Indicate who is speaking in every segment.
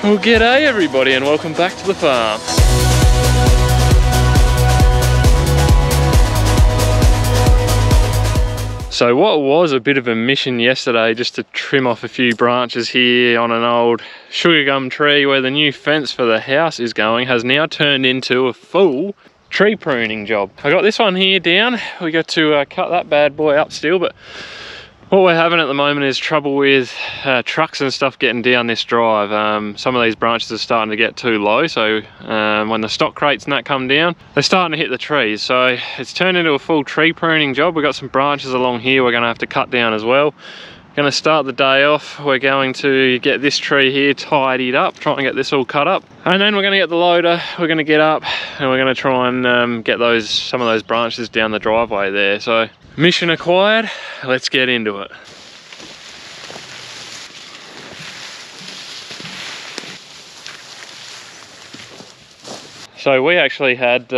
Speaker 1: Well, g'day everybody and welcome back to the farm. So what was a bit of a mission yesterday just to trim off a few branches here on an old sugar gum tree where the new fence for the house is going has now turned into a full tree pruning job. I got this one here down. We got to cut that bad boy up still, but what we're having at the moment is trouble with trucks and stuff getting down this drive. Some of these branches are starting to get too low, so when the stock crates and that come down, they're starting to hit the trees. So it's turned into a full tree pruning job. We've got some branches along here we're going to have to cut down as well. Going to start the day off. We're going to get this tree here tidied up, try and get this all cut up, and then we're going to get the loader. We're going to get up and we're going to try and get some of those branches down the driveway there. So mission acquired, let's get into it. So we actually had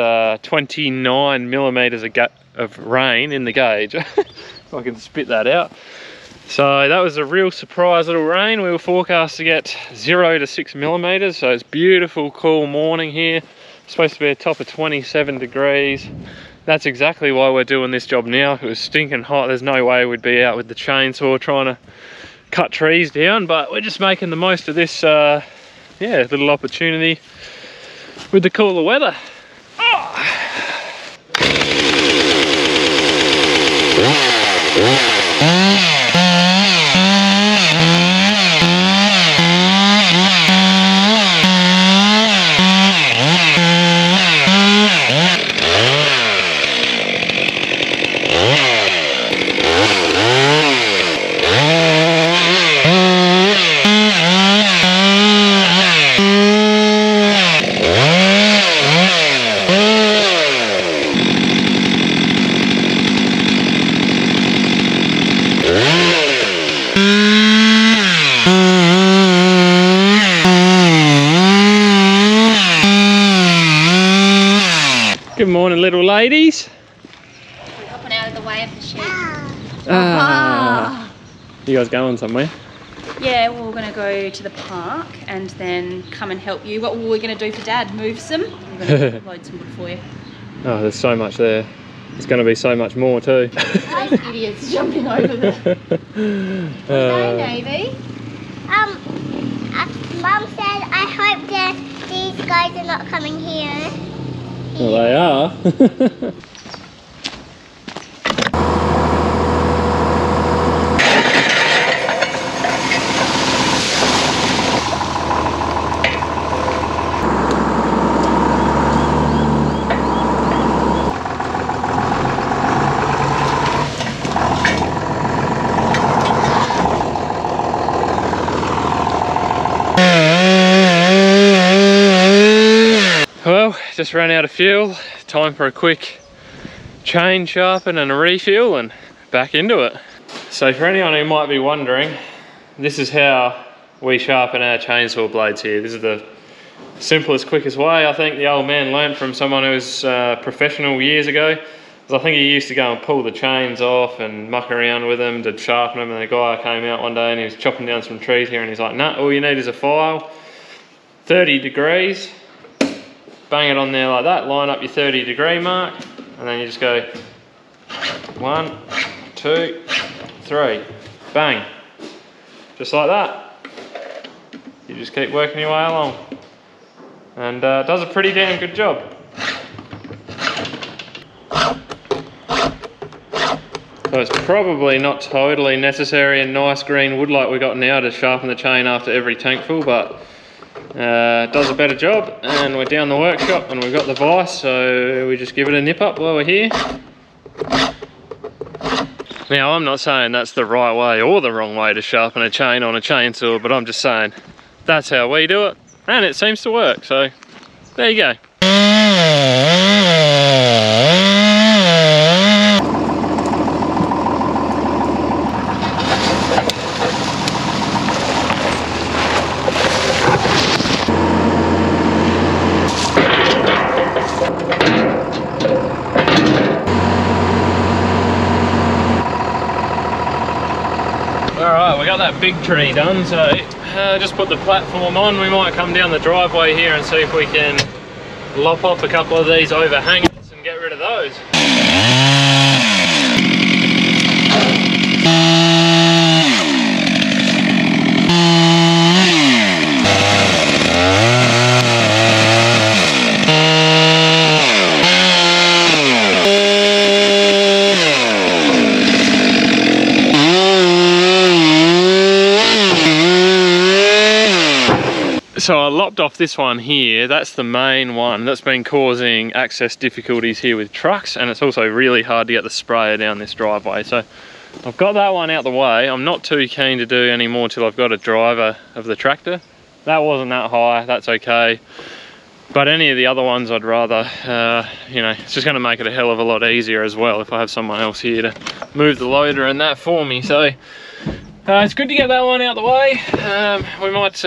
Speaker 1: 29 millimeters of rain in the gauge. If I can spit that out. So that was a real surprise little rain. We were forecast to get 0 to 6 millimeters. So it's beautiful, cool morning here. It's supposed to be a top of 27 degrees. That's exactly why we're doing this job now. It was stinking hot. There's no way we'd be out with the chainsaw trying to cut trees down, but we're just making the most of this little opportunity with the cooler weather. Oh. Good morning, little ladies.
Speaker 2: We're hopping out of the way of the shed.
Speaker 1: You guys going somewhere?
Speaker 2: Yeah, well, we're going to go to the park and then come and help you. What were we going to do for Dad? Move some? I'm going to load some wood for you.
Speaker 1: Oh, there's so much there. There's going to be so much more too.
Speaker 2: Those idiots jumping over there. Hey, Navy.
Speaker 3: Mum said I hope that these guys are not coming here.
Speaker 1: Well, they are. Well, just ran out of fuel. Time for a quick chain sharpen and a refuel and back into it. So for anyone who might be wondering, this is how we sharpen our chainsaw blades here. This is the simplest, quickest way. I think the old man learnt from someone who was professional years ago. I think he used to go and pull the chains off and muck around with them to sharpen them, and the guy came out one day and he was chopping down some trees here and he's like, nah, all you need is a file, 30 degrees, bang it on there like that, line up your 30 degree mark, and then you just go 1, 2, 3, bang, just like that. You just keep working your way along, and it does a pretty damn good job. So it's probably not totally necessary and nice green wood like we got now to sharpen the chain after every tankful, but it does a better job, and we're down the workshop and we've got the vise, so we just give it a nip up while we're here. Now, I'm not saying that's the right way or the wrong way to sharpen a chain on a chainsaw, but I'm just saying that's how we do it, and it seems to work, so there you go. Alright, we got that big tree done, so just put the platform on. We might come down the driveway here and see if we can lop off a couple of these overhangers and get rid of those. So I lopped off this one here. That's the main one that's been causing access difficulties here with trucks, and it's also really hard to get the sprayer down this driveway. So I've got that one out the way. I'm not too keen to do any more till I've got a driver of the tractor. That wasn't that high, that's okay. But any of the other ones I'd rather, you know, it's just gonna make it a hell of a lot easier as well if I have someone else here to move the loader and that for me. So it's good to get that one out the way. We might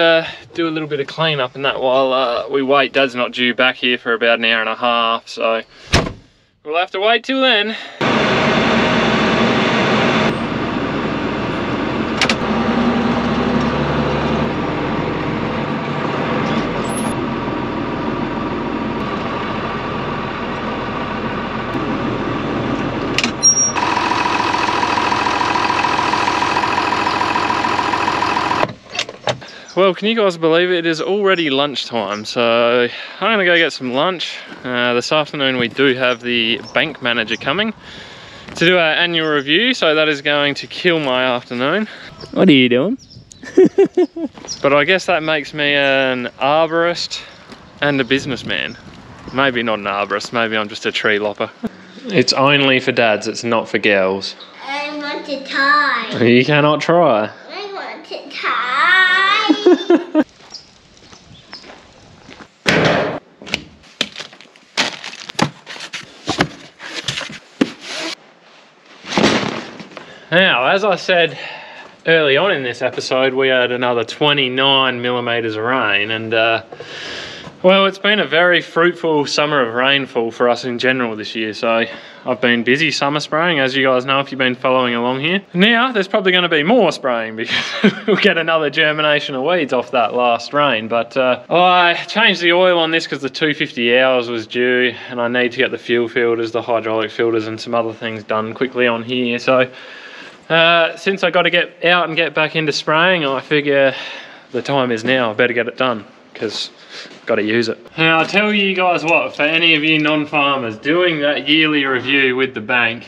Speaker 1: do a little bit of cleanup and that while we wait. Dad's not due back here for about an hour and a half, so we'll have to wait till then. Well, can you guys believe it? It is already lunchtime, so I'm gonna go get some lunch. This afternoon we do have the bank manager coming to do our annual review, so that is going to kill my afternoon. What are you doing? But I guess that makes me an arborist and a businessman. Maybe not an arborist, maybe I'm just a tree lopper. It's only for dads, it's not for girls.
Speaker 3: I want to tie.
Speaker 1: You cannot try.
Speaker 3: I want to tie.
Speaker 1: Now, as I said early on in this episode, we had another 29 millimeters of rain, and well, it's been a very fruitful summer of rainfall for us in general this year. So I've been busy summer spraying, as you guys know if you've been following along here. Now there's probably going to be more spraying because we'll get another germination of weeds off that last rain. But I changed the oil on this because the 250 hours was due, and I need to get the fuel filters, the hydraulic filters and some other things done quickly on here. So since I got to get out and get back into spraying, I figure the time is now. I better get it done because I've got to use it. Now I tell you guys what, for any of you non-farmers, doing that yearly review with the bank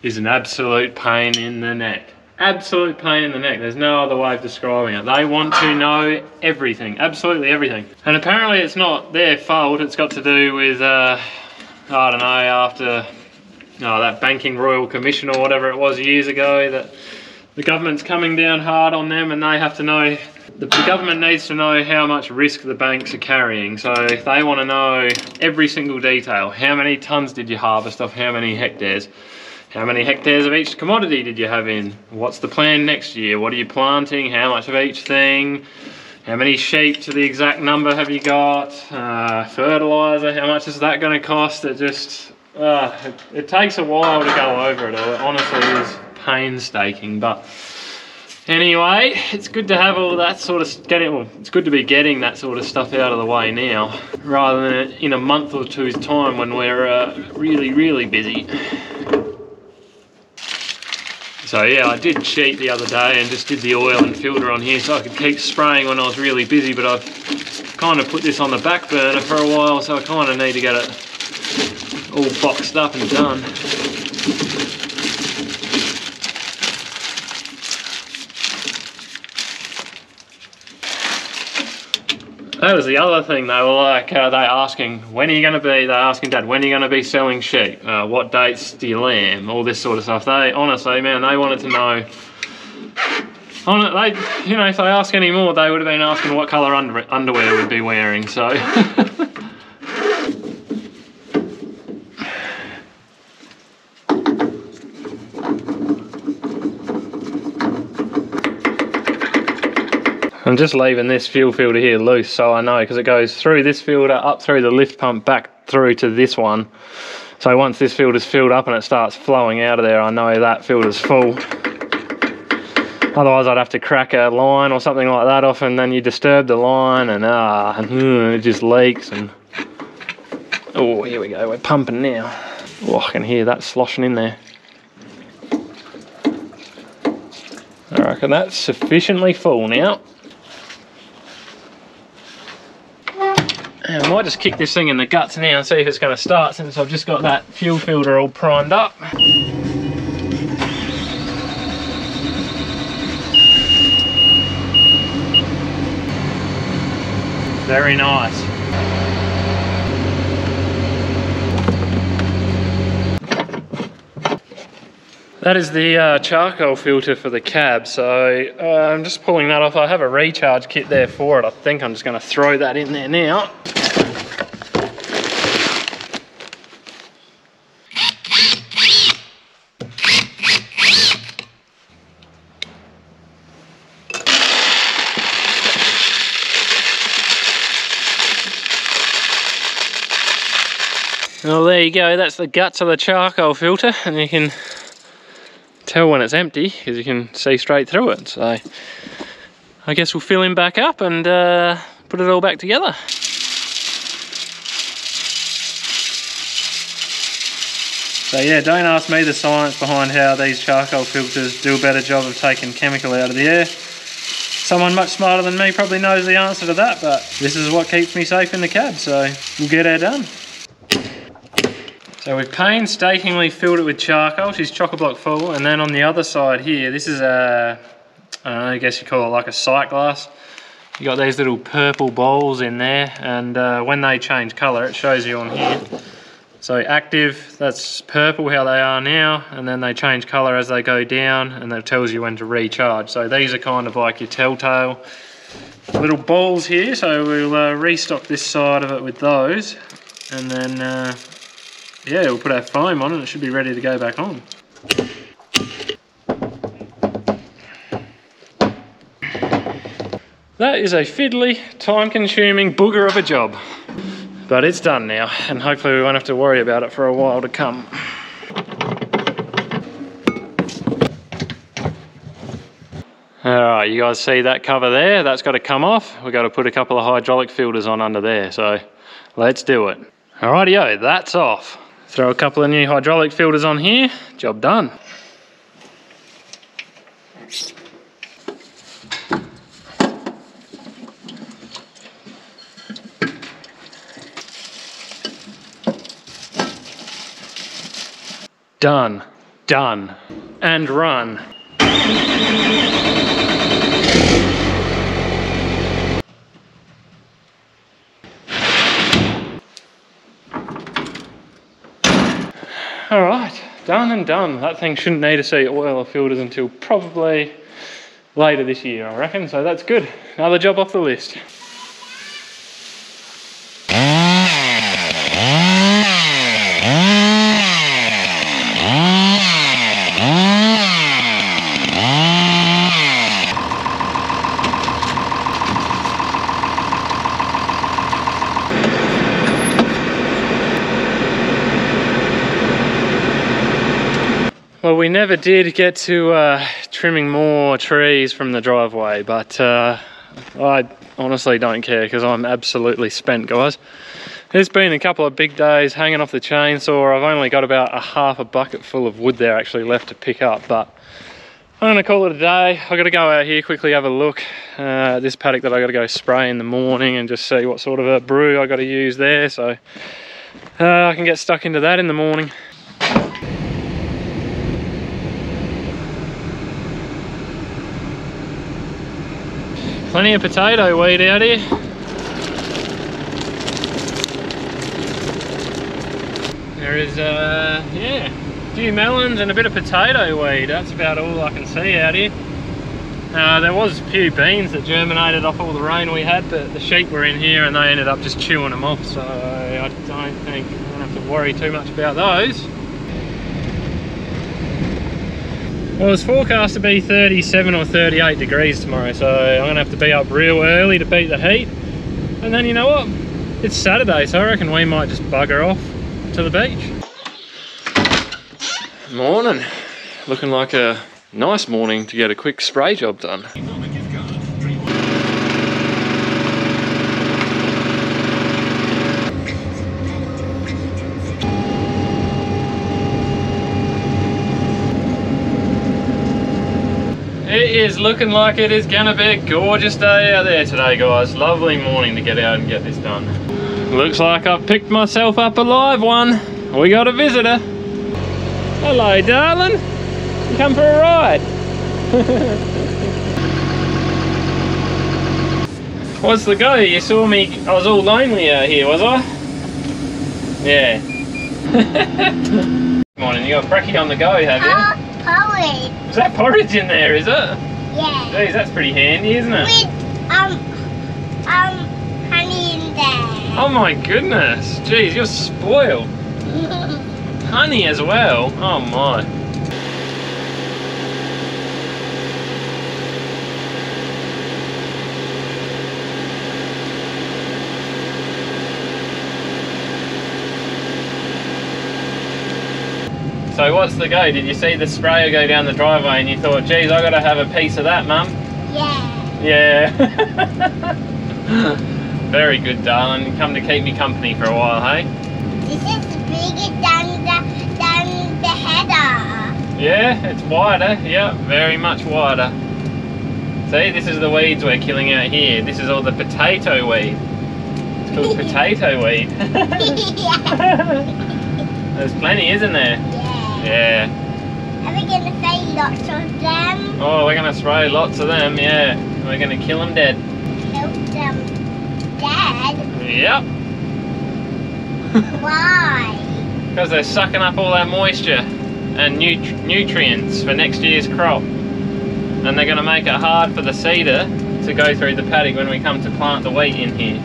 Speaker 1: is an absolute pain in the neck. Absolute pain in the neck. There's no other way of describing it. They want to know everything, absolutely everything. And apparently it's not their fault. It's got to do with, I don't know, after that Banking Royal Commission or whatever it was years ago, that the government's coming down hard on them, and they have to know, the government needs to know how much risk the banks are carrying. So they want to know every single detail. How many tons did you harvest off how many hectares? How many hectares of each commodity did you have in? What's the plan next year? What are you planting? How much of each thing? How many sheep to the exact number have you got? Fertilizer, how much is that going to cost? It just, it takes a while to go over it all. It honestly is painstaking, but anyway, it's good to have all that sort of it's good to be getting that sort of stuff out of the way now, rather than in a month or two's time when we're really busy. So yeah, I did cheat the other day and just did the oil and filter on here so I could keep spraying when I was really busy, but I've kind of put this on the back burner for a while, so I kind of need to get it all boxed up and done. That was the other thing. They were like, they asking, when are you going to be, they're asking Dad, when are you going to be selling sheep? What dates do you lamb? All this sort of stuff. They, honestly, man, they wanted to know. You know, if they ask any more, they would have been asking what colour underwear we'd be wearing, so. I'm just leaving this fuel filter here loose so I know, because it goes through this filter, up through the lift pump, back through to this one. So once this filter's filled up and it starts flowing out of there, I know that filter's full. Otherwise I'd have to crack a line or something like that off, and then you disturb the line and it just leaks. And oh, here we go, we're pumping now. Oh, I can hear that sloshing in there. I reckon that's sufficiently full now. And I might just kick this thing in the guts now and see if it's going to start, since I've just got that fuel filter all primed up. Very nice. That is the charcoal filter for the cab, so I'm just pulling that off. I have a recharge kit there for it. I think I'm just going to throw that in there now. Well, there you go, that's the guts of the charcoal filter, and you can tell when it's empty because you can see straight through it. So I guess we'll fill him back up and put it all back together. So yeah, don't ask me the science behind how these charcoal filters do a better job of taking chemical out of the air. Someone much smarter than me probably knows the answer to that, but this is what keeps me safe in the cab, so we'll get her done. So we've painstakingly filled it with charcoal. She's chock-a-block full. And then on the other side here, this is a, I guess you call it like a sight glass. You got these little purple balls in there, and when they change colour, it shows you on here. So active, that's purple how they are now, and then they change colour as they go down, and that tells you when to recharge. So these are kind of like your telltale little balls here. So we'll restock this side of it with those, and then yeah, we'll put our foam on and it should be ready to go back on. That is a fiddly, time-consuming booger of a job. But it's done now, and hopefully we won't have to worry about it for a while to come. Alright, you guys see that cover there? That's got to come off. We've got to put a couple of hydraulic filters on under there, so let's do it. Alrighty-o, that's off. Throw a couple of new hydraulic filters on here, job done. Done, done, and run. All right, done and done. That thing shouldn't need to see oil or filters until probably later this year, I reckon, so that's good. Another job off the list. Well, we never did get to trimming more trees from the driveway, but I honestly don't care because I'm absolutely spent, guys. It's been a couple of big days hanging off the chainsaw. I've only got about a half a bucket full of wood there actually left to pick up, but I'm gonna call it a day. I've got to go out here, quickly have a look at this paddock that I got to go spray in the morning and just see what sort of a brew I got to use there, so I can get stuck into that in the morning. Plenty of potato weed out here. There is, yeah, a few melons and a bit of potato weed. That's about all I can see out here. There was a few beans that germinated off all the rain we had, but the sheep were in here and they ended up just chewing them off, so I don't think I don't have to worry too much about those. Well, it's forecast to be 37 or 38 degrees tomorrow, so I'm going to have to be up real early to beat the heat. And then you know what? It's Saturday, so I reckon we might just bugger off to the beach. Morning. Looking like a Nice morning to get a quick spray job done. It is looking like it is gonna be a gorgeous day out there today, guys. Lovely morning to get out and get this done. Looks like I've picked myself up a live one. We got a visitor. Hello, darling. You come for a ride? What's the go? You saw me, I was all lonely out here, was I? Yeah. Morning, you got brekkie on the go, have you?
Speaker 3: Porridge.
Speaker 1: Is that porridge in there, is it?
Speaker 3: Yeah.
Speaker 1: Geez, that's pretty handy, isn't it?
Speaker 3: With honey in there.
Speaker 1: Oh my goodness. Geez, you're spoiled. Honey as well. Oh my. So what's the go? Did you see the sprayer go down the driveway and you thought, geez, I gotta have a piece of that, Mum?
Speaker 3: Yeah.
Speaker 1: Yeah. Very good, darling. You come to keep me company for a while, hey?
Speaker 3: This is bigger than the header.
Speaker 1: Yeah, it's wider. Yeah, very much wider. See, this is the weeds we're killing out here. This is all the potato weed. It's called potato weed. There's plenty, isn't there?
Speaker 3: Yeah.
Speaker 1: Yeah.
Speaker 3: Are we going to spray lots of them?
Speaker 1: Oh, we're going to spray lots of them, yeah. We're going to kill them dead.
Speaker 3: Kill them dead?
Speaker 1: Yep.
Speaker 3: Why?
Speaker 1: Because they're sucking up all that moisture and nutrients for next year's crop. And they're going to make it hard for the seeder to go through the paddock when we come to plant the wheat in here.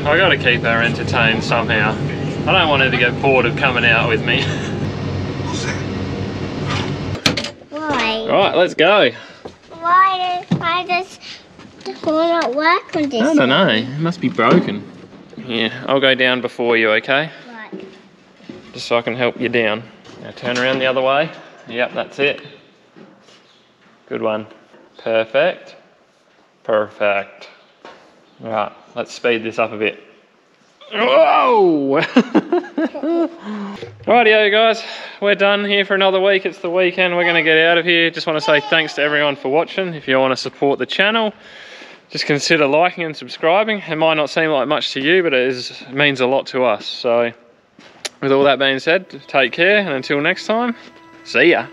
Speaker 1: I gotta keep her entertained somehow. I don't want her to get bored of coming out with me.
Speaker 3: Why?
Speaker 1: Right, let's go.
Speaker 3: Why does the phone not work on this?
Speaker 1: I don't know, it must be broken. Yeah, I'll go down before you, okay?
Speaker 3: Right.
Speaker 1: Just so I can help you down. Now turn around the other way. Yep, that's it. Good one. Perfect. Perfect. Right, let's speed this up a bit. Whoa! Rightio guys, we're done here for another week. It's the weekend, we're gonna get out of here. Just wanna say thanks to everyone for watching. If you wanna support the channel, just consider liking and subscribing. It might not seem like much to you, but it means a lot to us. So, with all that being said, take care, and until next time, see ya.